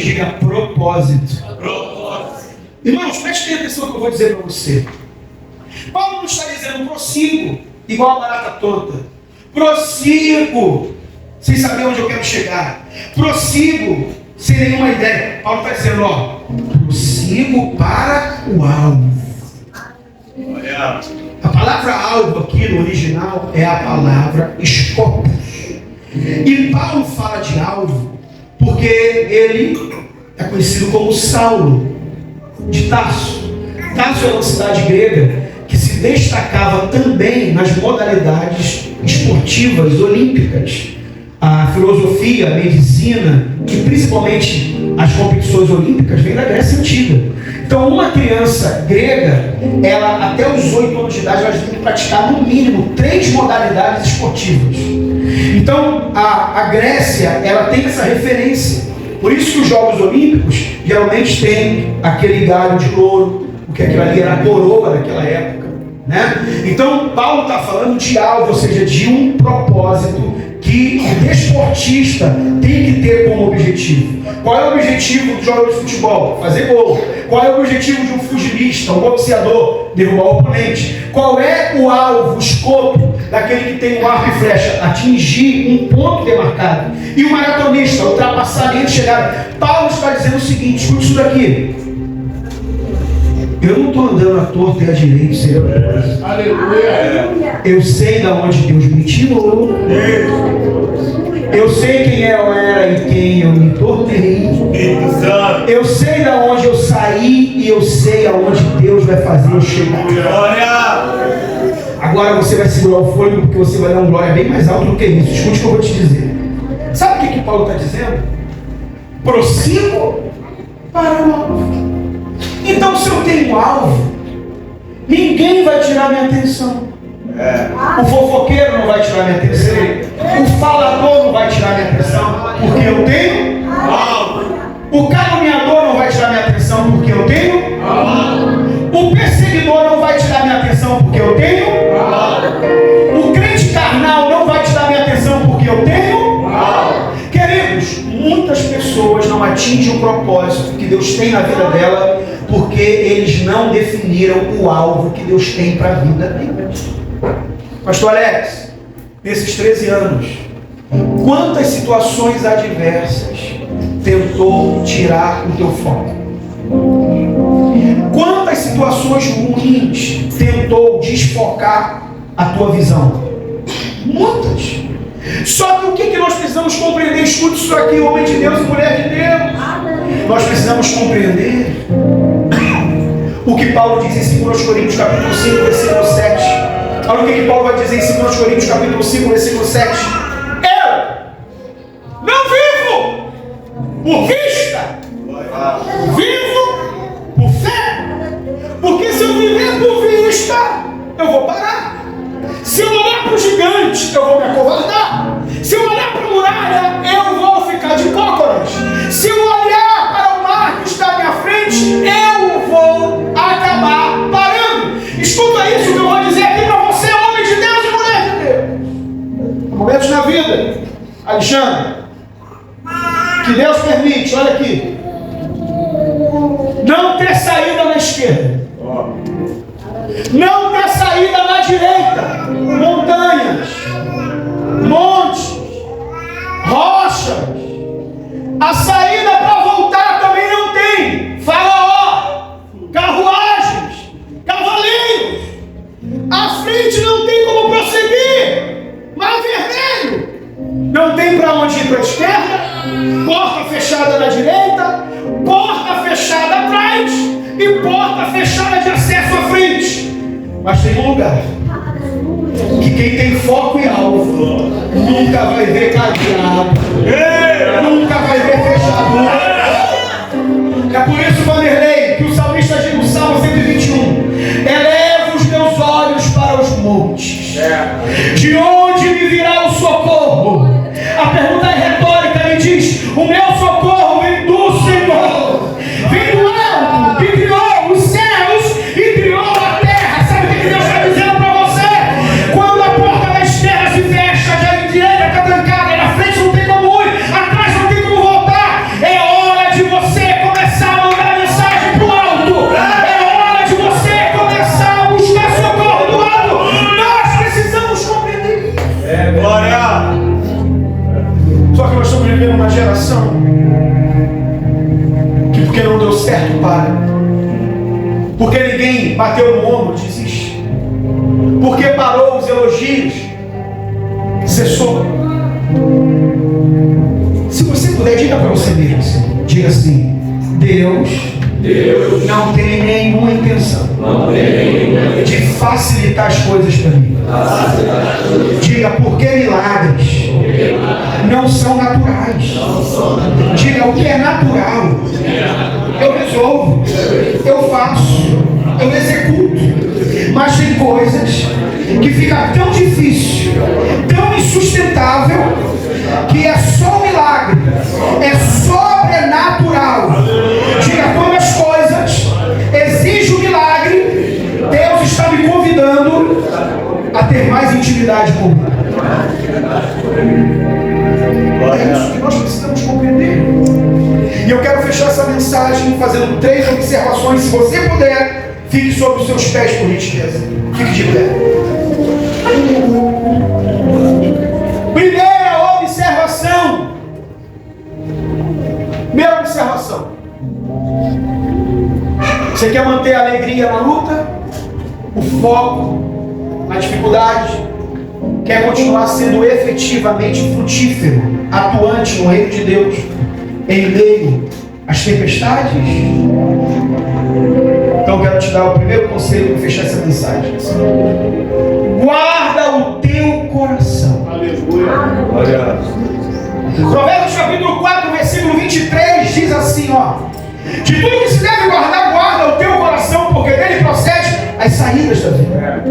[SPEAKER 1] Diga propósito. Irmãos, preste atenção no que eu vou dizer para você. Paulo não está dizendo prossigo, igual a barata tonta. Prossigo, sem saber onde eu quero chegar. Prossigo, sem nenhuma ideia. Paulo está dizendo, prossigo para o alvo. A palavra alvo aqui no original é a palavra escopos. E Paulo fala de alvo porque ele é conhecido como Saulo de Tarso. Tarso é uma cidade grega que se destacava também nas modalidades esportivas olímpicas, a filosofia, a medicina e principalmente as competições olímpicas vêm da Grécia Antiga. Então uma criança grega, ela até os 8 anos de idade, ela tem que praticar no mínimo 3 modalidades esportivas. Então a Grécia, ela tem essa referência. Por isso que os Jogos Olímpicos geralmente têm aquele galho de louro, porque aquilo ali era a coroa daquela época, né? Então Paulo está falando de algo, ou seja, de um propósito que o desportista tem que ter como objetivo. Qual é o objetivo do jogador de futebol? Fazer gol. Qual é o objetivo de um pugilista, um boxeador? Derrubar o oponente. Qual é o alvo, o escopo daquele que tem um arco e flecha? Atingir um ponto demarcado. E o maratonista, ultrapassar a linha de chegada. Paulo está dizendo o seguinte, escute isso daqui. Eu não estou andando à torta e à direita, Senhor. Aleluia. Eu sei de onde Deus me tirou. Eu sei quem eu era e quem eu me tornei. Eu sei de onde eu saí e eu sei aonde Deus vai fazer eu chegar. Agora você vai segurar o fôlego porque você vai dar um glória bem mais alto do que isso. Escute o que eu vou te dizer. Sabe o que Paulo está dizendo? Prossigo para o alvo. Então, se eu tenho um alvo, ninguém vai tirar minha atenção. O fofoqueiro não vai tirar minha atenção. O falador não vai tirar minha atenção, porque eu tenho alvo. O caluniador não vai tirar minha atenção, porque eu tenho alvo. O perseguidor não vai tirar minha atenção, porque eu tenho alvo. O crente carnal não vai tirar minha atenção, porque eu tenho alvo. Queridos, muitas pessoas não atingem o propósito que Deus tem na vida dela Porque eles não definiram o alvo que Deus tem para a vida deles. Pastor Alex, nesses 13 anos, quantas situações adversas tentou tirar o teu foco? Quantas situações ruins tentou desfocar a tua visão? Muitas. Só que o que nós precisamos compreender? Escute isso aqui, homem de Deus e mulher de Deus. Nós precisamos compreender o que Paulo diz em 2 Coríntios capítulo 5, versículo 7. Olha o que Paulo vai dizer em 2 Coríntios capítulo 5, versículo 7. Eu não vivo por vista, vivo por fé. Porque se eu viver por vista, eu vou parar. Se eu olhar para o gigante, eu vou me acovardar. Se eu olhar para a muralha, eu vou ficar de cócoras. Se eu olhar para o mar que está à minha frente, eu vou acabar parando. Escuta isso que eu vou dizer aqui para você, homem de Deus e mulher de Deus. Há momentos na vida, Alexandre, que Deus permite, olha aqui, não ter saída na esquerda, não ter saída na direita, montanhas, montes, rochas, a saída para voltar também não tem, Faraó, carruagens, cavaleiros, à frente não tem como prosseguir, mar vermelho, não tem para onde ir para a esquerda, porta fechada na direita, porta fechada atrás e porta fechada de acesso à frente. Mas tem um lugar que quem tem foco e alvo nunca vai ver cadeado, nunca vai ver fechadura. É por isso, Vanderlei, que o salmista diz no Salmo 121: eleva os meus olhos para os montes, de onde me virá o socorro? A pergunta é retórica, ele diz: o meu socorro vem do Senhor, vem do alto, que criou os céus e criou a terra. Sabe o que Deus está dizendo para você? Quando a porta da esquerda se fecha, a direita está trancada, na frente não tem como ir, atrás não tem como voltar, é hora de você começar a mandar mensagem para o alto, é hora de você começar a buscar socorro do alto. Nós precisamos compreender isso.
[SPEAKER 2] Glória!
[SPEAKER 1] Só que nós estamos vivendo uma geração que, porque não deu certo, para. Porque ninguém bateu no ombro, desiste. Porque parou os elogios, cessou. Se você puder, diga para você mesmo, diga assim: Deus não tem nenhuma intenção de facilitar as coisas para mim. Diga: porque milagres não são naturais. Diga: o que é natural eu resolvo, eu faço, eu executo. Mas tem coisas que fica tão difícil, tão insustentável, que é só um milagre, é sobrenatural. Diga: quando as coisas exigem um milagre, Deus está me convidando a ter mais intimidade comigo. É isso que nós precisamos compreender. E eu quero fechar essa mensagem fazendo 3 observações. Se você puder, fique sobre os seus pés, por gentileza. Fique de pé. Primeira observação. Primeira observação. Você quer manter a alegria na luta? O foco na dificuldade? Quer continuar sendo efetivamente frutífero, atuante no reino de Deus, em meio às tempestades? Então eu quero te dar o primeiro conselho para fechar essa mensagem. Guarda o teu coração.
[SPEAKER 2] Aleluia.
[SPEAKER 1] Provérbios capítulo 4, versículo 23 diz assim, ó: de tudo que se deve guardar, guarda o teu coração, porque dele procede as saídas da vida.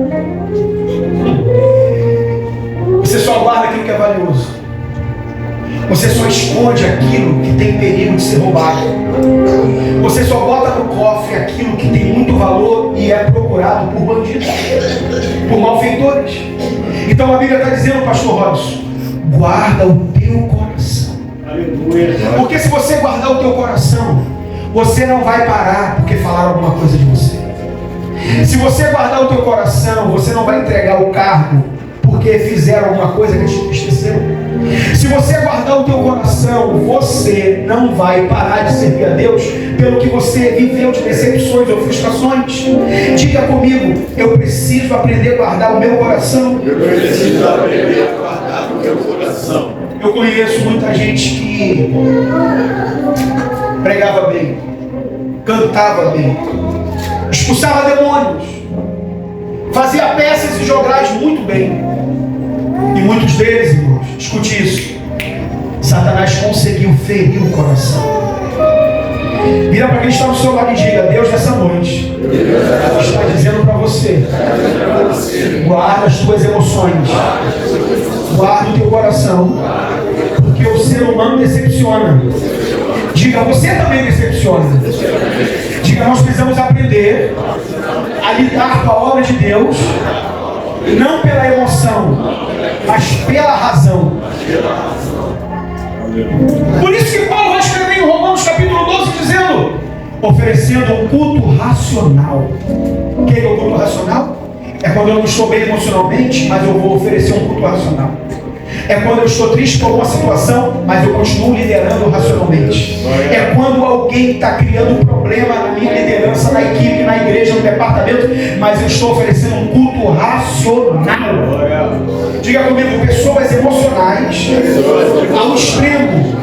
[SPEAKER 1] Você só guarda aquilo que é valioso. Você só esconde aquilo que tem perigo de ser roubado. Você só bota no cofre aquilo que tem muito valor e é procurado por bandidos, por malfeitores. Então a Bíblia está dizendo, pastor Robson, guarda o teu coração.
[SPEAKER 2] Aleluia.
[SPEAKER 1] Porque se você guardar o teu coração, você não vai parar porque falaram alguma coisa de você. Se você guardar o teu coração, você não vai entregar o cargo porque fizeram alguma coisa que te entristeceu. Se você guardar o teu coração, você não vai parar de servir a Deus pelo que você viveu de decepções ou frustrações. Diga comigo, eu preciso aprender a guardar o meu coração.
[SPEAKER 2] Eu preciso aprender a guardar o meu coração.
[SPEAKER 1] Eu conheço muita gente que pregava bem, cantava bem, expulsava demônios, fazia peças e jograis muito bem. E muitos deles, irmãos, escute isso, Satanás conseguiu ferir o coração. Vira para quem está no seu lado e diga: Deus, nessa noite está dizendo para você, guarda as tuas emoções, guarda o teu coração, porque o ser humano decepciona. Diga, você também decepciona. Diga, nós precisamos aprender a lidar com a obra de Deus, não pela emoção, mas pela razão. Por isso que Paulo vai escrever em Romanos capítulo 12 dizendo: oferecendo um culto racional. O que é o culto racional? É quando eu não estou bem emocionalmente, mas eu vou oferecer um culto racional. É quando eu estou triste por alguma situação, mas eu continuo liderando racionalmente. É quando alguém está criando problema na minha liderança, na equipe, na igreja, no departamento, mas eu estou oferecendo um culto racional. Diga comigo, pessoas emocionais ao extremo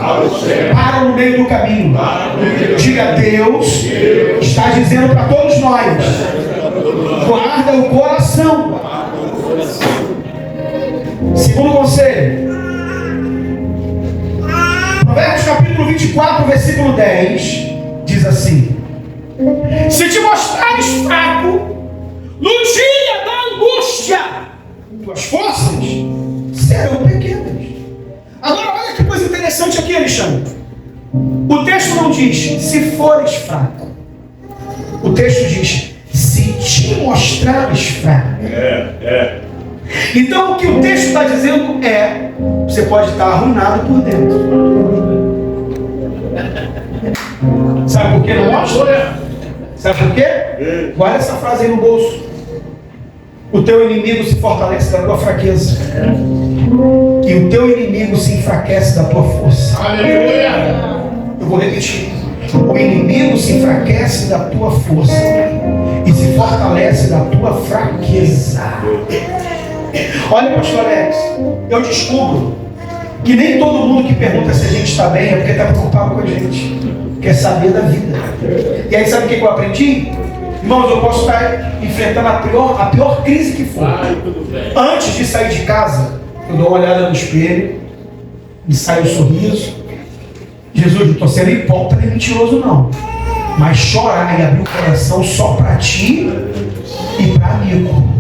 [SPEAKER 1] param no meio do caminho. Diga, Deus está dizendo para todos nós: guarda o coração. Segundo conselho, Provérbios capítulo 24, versículo 10, diz assim: se te mostrares fraco no dia da angústia, tuas forças serão pequenas. Agora olha que coisa interessante aqui, Alexandre. O texto não diz se fores fraco. O texto diz se te mostrares fraco. Então o que o texto está dizendo é: você pode estar arruinado por dentro. Sabe por que não mostra? Sabe por quê? Guarda essa frase aí no bolso. O teu inimigo se fortalece da tua fraqueza, e o teu inimigo se enfraquece da tua força.
[SPEAKER 2] Aleluia!
[SPEAKER 1] Eu vou repetir: o inimigo se enfraquece da tua força e se fortalece da tua fraqueza. Olha, pastor Alex, eu descubro que nem todo mundo que pergunta se a gente está bem é porque está preocupado com a gente, quer saber da vida. E aí sabe o que eu aprendi? Irmãos, eu posso estar enfrentando a pior crise que for. Antes de sair de casa, eu dou uma olhada no espelho, me sai o sorriso. Jesus, não estou sendo hipócrita nem mentiroso não, mas chorar e abrir o coração só para ti e para amigo.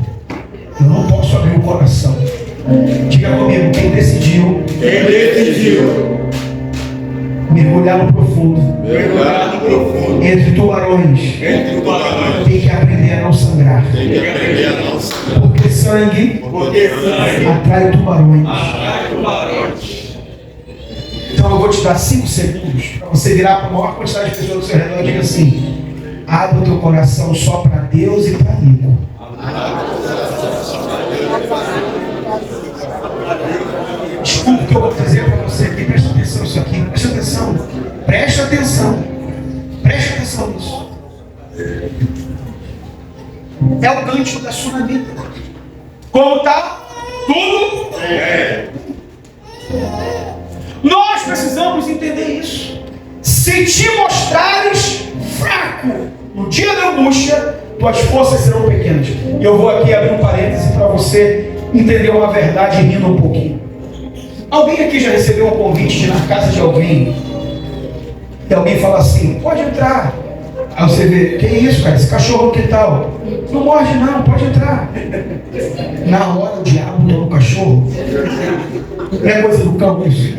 [SPEAKER 1] Eu não posso abrir o coração. Diga comigo, quem decidiu mergulhar no profundo, entre tubarões, tem que aprender a não sangrar. Porque sangue atrai tubarões. Então eu vou te dar 5 segundos para você virar para a maior quantidade de pessoas do seu redor e diga assim: abre o teu coração só para Deus e para amigo. Desculpa o que eu vou dizer para você aqui, presta atenção nisso aqui, presta atenção, presta atenção, presta atenção nisso. É o gancho da tsunami. Como está? Tudo? Nós precisamos entender isso. Se te mostrares fraco no dia da angústia, tuas forças serão pequenas. E eu vou aqui abrir um parêntese para você entender uma verdade rindo um pouquinho. Alguém aqui já recebeu um convite de ir na casa de alguém e alguém fala assim: pode entrar. Aí você vê: que isso, cara, esse cachorro que tal? Não morde não, pode entrar. Na hora o diabo toma o cachorro. Não é coisa do cão isso.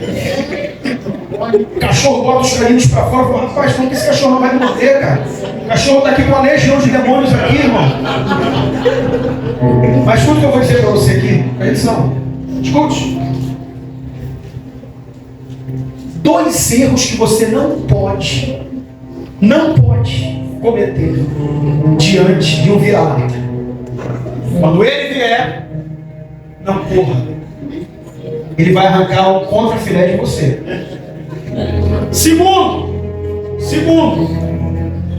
[SPEAKER 1] O cachorro bota os carinhos pra fora e fala: rapaz, como que esse cachorro não vai me morder, cara? O cachorro tá aqui com a legião de demônios aqui, irmão. Mas escuta o que eu vou dizer pra você aqui. Atenção. Escute. 2 erros que você não pode não pode cometer diante de um vira-lata. Quando ele vier, não corra. Ele vai arrancar um contra-filé de você. Segundo,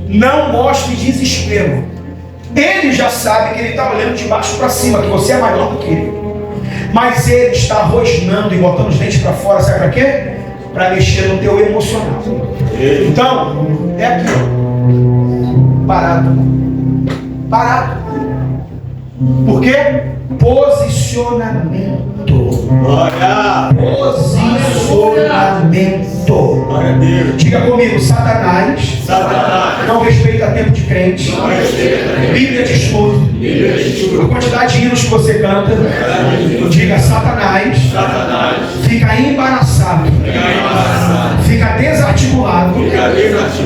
[SPEAKER 1] não mostre desespero. Ele já sabe que ele está olhando de baixo para cima, que você é maior do que ele. Mas ele está rosnando e botando os dentes para fora, sabe para quê? Para mexer no teu emocional. Então, é aqui, ó. Parado. Por quê? Posicionamento. Posicionamento. Diga comigo, Satanás não respeita tempo de crente. Bíblia de estudo. A quantidade de hinos que você canta. Diga, Satanás fica embaraçado, fica desarticulado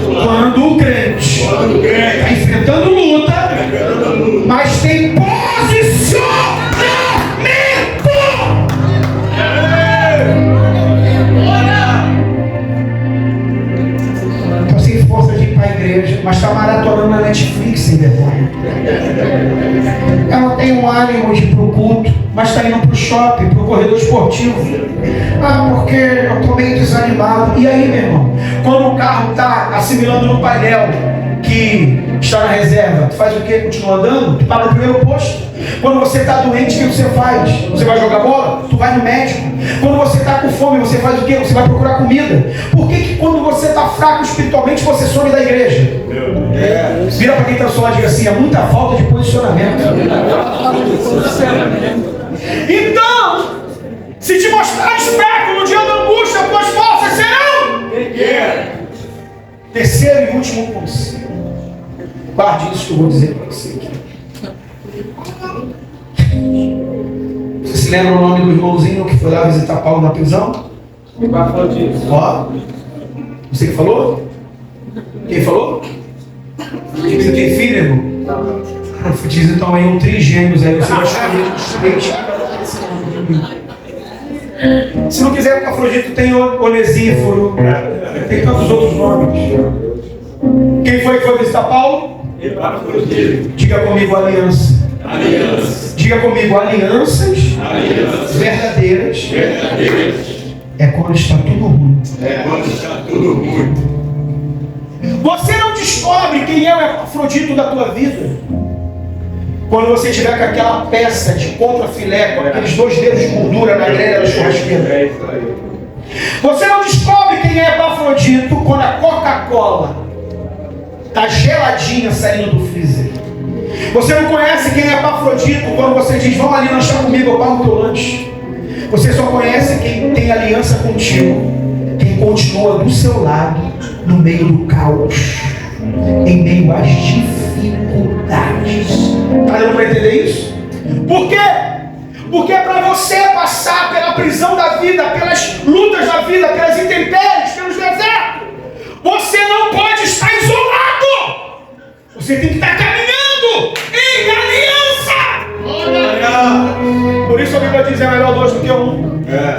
[SPEAKER 1] quando o crente está enfrentando luta, mas tem posicionamento. Estou sem força de ir para a igreja, mas está maratonando na Netflix sem vergonha. Eu não tenho ânimo de ir para o culto, mas está indo para o shopping, para o corredor esportivo. Porque eu estou meio desanimado. E aí, meu irmão? Quando o carro está assimilando no painel que está na reserva, tu faz o quê? Continua andando? Tu para no primeiro posto. Quando você está doente, o que você faz? Você vai jogar bola? Tu vai no médico. Quando você está com fome, você faz o quê? Você vai procurar comida. Por que quando você está fraco espiritualmente, você some da igreja? Vira para quem está ao seu lado e diga assim, é muita falta de posicionamento. Então, se te mostrares fraco no dia da angústia, tuas forças serão. Terceiro e último conselho. Guarde isso que eu vou dizer para você aqui. Você se lembra o nome do irmãozinho que foi lá visitar Paulo na prisão? Ó, você que falou? Quem falou? Você tem filho, irmão? Diz então aí um trigêmeos, aí você vai escolher. Se não quiser Afrodito, tem Onesíforo, tem tantos outros nomes. Quem foi que foi visitar Paulo? Diga comigo, aliança. Diga comigo, alianças verdadeiras. É quando está tudo ruim. Você não descobre quem é o Afrodito da tua vida quando você tiver com aquela peça de contra-filé, com aqueles 2 dedos de gordura na grelha da churrasqueira. Você não descobre quem é Epafrodito quando a Coca-Cola está geladinha saindo do freezer. Você não conhece quem é Epafrodito quando você diz, vamos ali lanchar comigo, eu pago o teu lanche. Você só conhece quem tem aliança contigo, quem continua do seu lado no meio do caos, em meio às dificuldades. Está dando para entender isso? Por quê? Porque é para você passar pela prisão da vida, pelas lutas da vida, pelas intempéries, pelos desertos. Você não pode estar isolado. Você tem que estar caminhando em aliança. Por isso a Bíblia diz, é melhor 2 do que 1.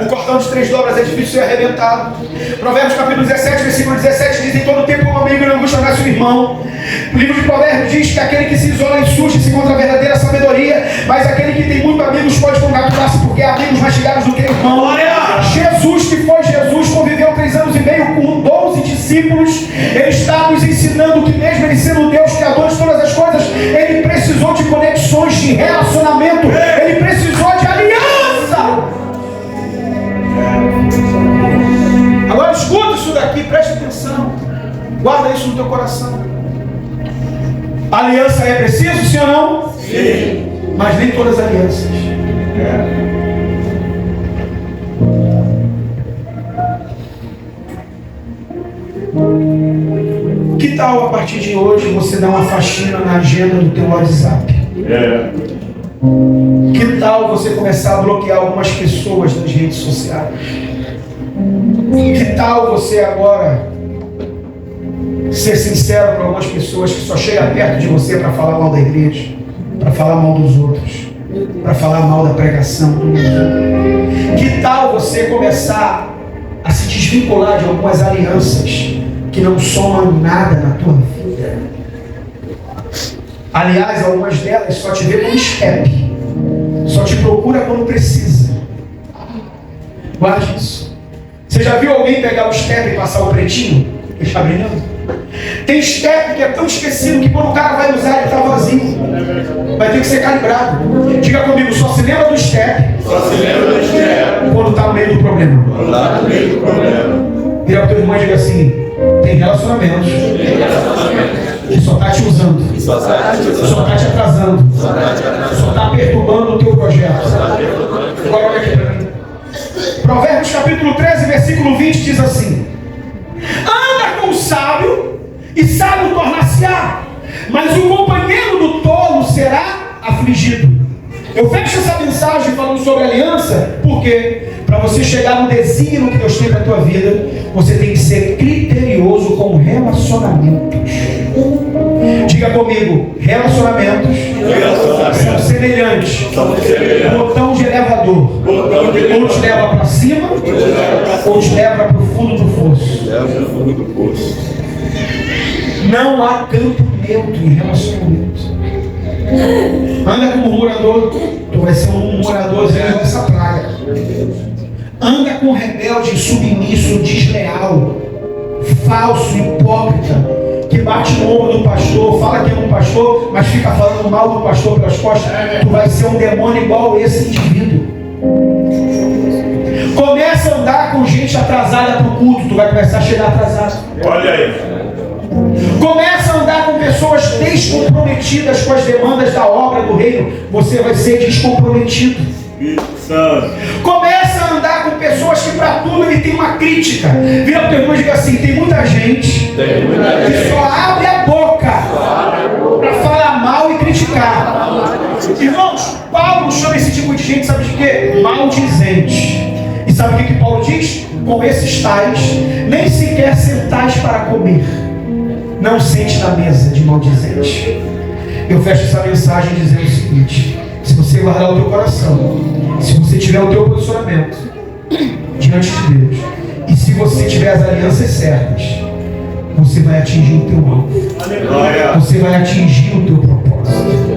[SPEAKER 1] O cordão de 3 dobras é difícil de ser arrebentado. Provérbios capítulo 17, versículo 17 diz, em todo tempo um amigo e na angústia nasce um irmão. O livro de Provérbios diz que aquele que se isola insurge-se contra a verdadeira sabedoria, mas aquele que tem muitos amigos pode congratular-se porque há amigos mais chegados do que irmão. Jesus, que foi Jesus, conviveu 3 anos e meio com 12 discípulos. Ele está nos ensinando que mesmo ele sendo Deus, criador de todas as coisas, ele precisou de conexões, de relacionamento, ele precisou de aliança. Agora escuta isso daqui, preste atenção, guarda isso no teu coração. Aliança é preciso, sim ou não? Sim. Mas nem todas as alianças. Que tal a partir de hoje você dar uma faxina na agenda do teu WhatsApp? Que tal você começar a bloquear algumas pessoas nas redes sociais? Que tal você agora ser sincero para algumas pessoas que só chegam perto de você para falar mal da igreja, para falar mal dos outros, para falar mal da pregação do mundo? Que tal você começar a se desvincular de algumas alianças que não soma nada na tua vida. Aliás, algumas delas só te vê como escape, só te procura quando precisa. Guarde isso. Você já viu alguém pegar o step e passar o pretinho? Ele está brilhando. Tem step que é tão esquecido que quando o cara vai usar ele está vazio. Vai ter que ser calibrado. Diga comigo, só se lembra do step.
[SPEAKER 2] Só se lembra do step.
[SPEAKER 1] Quando está no meio do problema.
[SPEAKER 2] Quando está no meio do problema.
[SPEAKER 1] Vira para o teu irmão e diga assim: tem relacionamentos que só está te usando,
[SPEAKER 2] Só
[SPEAKER 1] só está te atrasando, só está perturbando o teu projeto. Agora olha aqui para mim. Provérbios capítulo 13, versículo 20 diz assim: anda com o sábio, e sábio tornar-se-á, mas o companheiro do tolo será afligido. Eu fecho essa mensagem falando sobre aliança, porque para você chegar no desígnio que Deus tem para a tua vida, você tem que ser criterioso com relacionamentos. Diga comigo, relacionamentos são semelhantes. Botão de elevador. Ou te leva para cima, ou te leva para o fundo do poço. Não há campo neutro em relacionamento. Anda com um murmurador, tu vai ser um murmuradorzinho dessa praga. Anda com um rebelde, submisso, desleal, falso, hipócrita, que bate no ombro do pastor, fala que é um pastor, mas fica falando mal do pastor pelas costas. Tu vai ser um demônio igual esse indivíduo. Começa a andar com gente atrasada para o culto, tu vai começar a chegar atrasado.
[SPEAKER 2] Olha aí.
[SPEAKER 1] Começa a andar com pessoas descomprometidas com as demandas da obra do reino, você vai ser descomprometido. Começa a andar com pessoas que para tudo ele tem uma crítica. Vira para o teu irmão e diga assim: tem muita gente que só abre a boca para falar mal e criticar. Irmãos, Paulo chama esse tipo de gente, sabe de quê? Maldizente. E sabe o que Paulo diz? Com esses tais, nem sequer sentais para comer. Não sente na mesa de maldizente. Eu fecho essa mensagem dizendo o seguinte: se você guardar o teu coração, se você tiver o teu posicionamento diante de Deus, e se você tiver as alianças certas, você vai atingir o teu alvo. Você vai atingir o teu propósito.